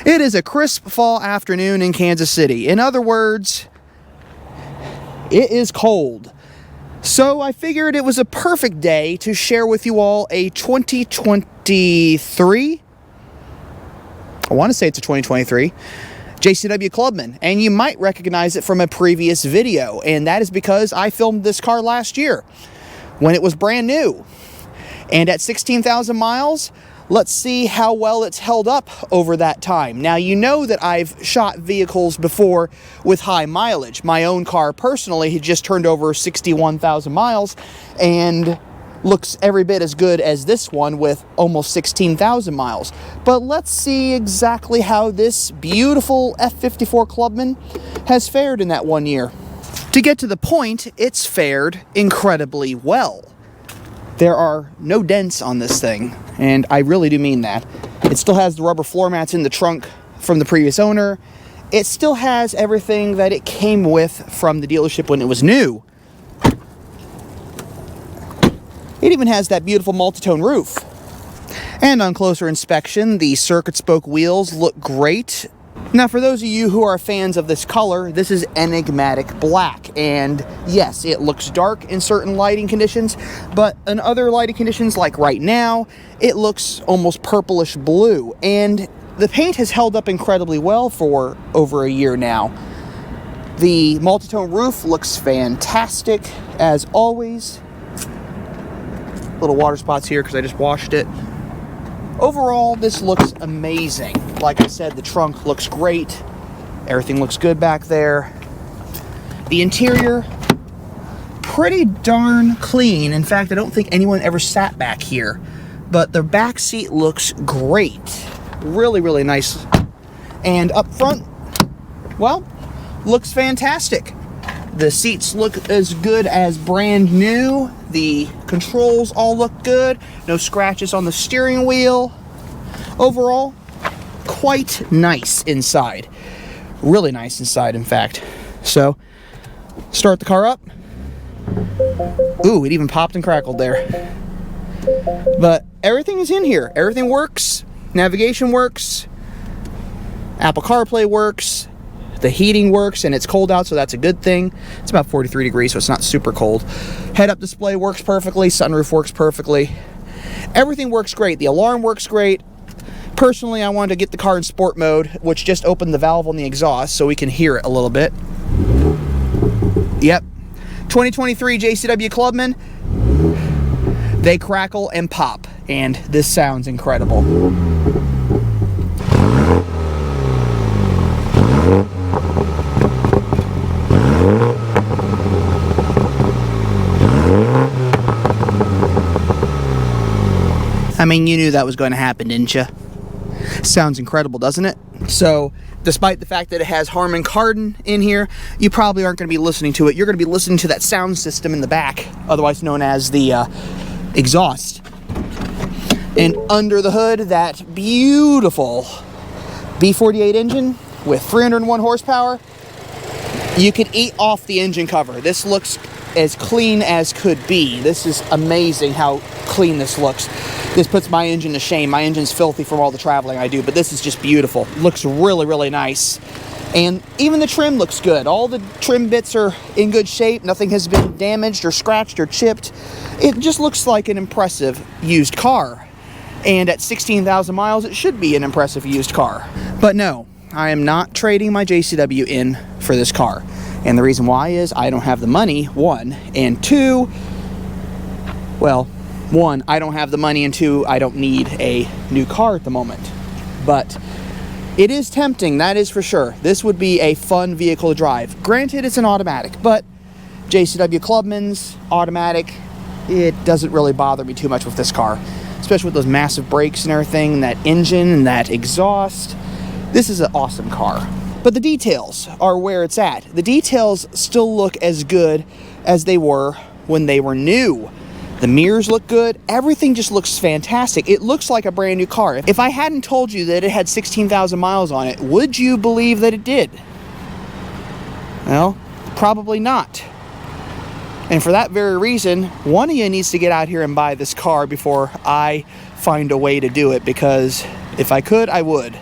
It is a crisp fall afternoon in Kansas City. In other words, it is cold. So I figured it was a perfect day to share with you all a 2023, I want to say it's a 2023, JCW Clubman. And you might recognize it from a previous video. And that is because I filmed this car last year when it was brand new. And at 16,000 miles, let's see how well it's held up over that time. Now, you know that I've shot vehicles before with high mileage. My own car personally had just turned over 61,000 miles and looks every bit as good as this one with almost 16,000 miles. But let's see exactly how this beautiful F54 Clubman has fared in that 1 year. To get to the point, it's fared incredibly well. There are no dents on this thing, and I really do mean that. It still has the rubber floor mats in the trunk from the previous owner. It still has everything that it came with from the dealership when it was new. It even has that beautiful multi-tone roof. And on closer inspection, the circuit spoke wheels look great. Now, for those of you who are fans of this color, this is enigmatic black. And yes, it looks dark in certain lighting conditions, but in other lighting conditions, like right now, it looks almost purplish blue. And the paint has held up incredibly well for over a year now. The multi-tone roof looks fantastic, as always. Little water spots here because I just washed it. Overall, this looks amazing. Like I said, the trunk looks great. Everything looks good back there. The interior, pretty darn clean. In fact, I don't think anyone ever sat back here. But the back seat looks great. Really, really nice. And up front, well, looks fantastic. The seats look as good as brand new. The controls all look good. No scratches on the steering wheel. Overall, quite nice inside. Really nice inside, in fact. So, start the car up. Ooh, it even popped and crackled there. But everything is in here. Everything works. Navigation works. Apple CarPlay works. The heating works, and it's cold out, so that's a good thing. It's about 43 degrees, so it's not super cold. Head-up display works perfectly. Sunroof works perfectly. Everything works great. The alarm works great. Personally, I wanted to get the car in sport mode, which just opened the valve on the exhaust so we can hear it a little bit. Yep. 2023 JCW Clubman. They crackle and pop, and this sounds incredible. I mean, you knew that was going to happen, didn't you? Sounds incredible, doesn't it? So, despite the fact that it has Harman Kardon in here, you probably aren't going to be listening to it. You're going to be listening to that sound system in the back, otherwise known as the exhaust. And under the hood, that beautiful B48 engine with 301 horsepower. You could eat off the engine cover. This looks as clean as could be. This is amazing how clean this looks. This puts my engine to shame. My engine's filthy from all the traveling I do, but this is just beautiful. Looks really, really nice. And even the trim looks good. All the trim bits are in good shape. Nothing has been damaged or scratched or chipped. It just looks like an impressive used car. And at 16,000 miles, it should be an impressive used car. But no, I am not trading my JCW in for this car. And the reason why is I don't have the money, one. And two, well, one, I don't have the money, and two, I don't need a new car at the moment. But it is tempting, that is for sure. This would be a fun vehicle to drive. Granted, it's an automatic, but JCW Clubman's automatic, it doesn't really bother me too much with this car. Especially with those massive brakes and everything, and that engine and that exhaust. This is an awesome car. But the details are where it's at. The details still look as good as they were when they were new. The mirrors look good. Everything just looks fantastic. It looks like a brand new car. If I hadn't told you that it had 16,000 miles on it, would you believe that it did? Well, probably not. And for that very reason, one of you needs to get out here and buy this car before I find a way to do it, because if I could, I would.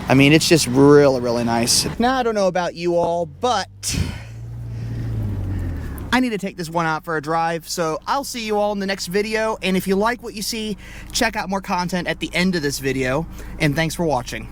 I mean, it's just really, really nice. Now, I don't know about you all, but I need to take this one out for a drive, so I'll see you all in the next video, and if you like what you see, check out more content at the end of this video, and thanks for watching.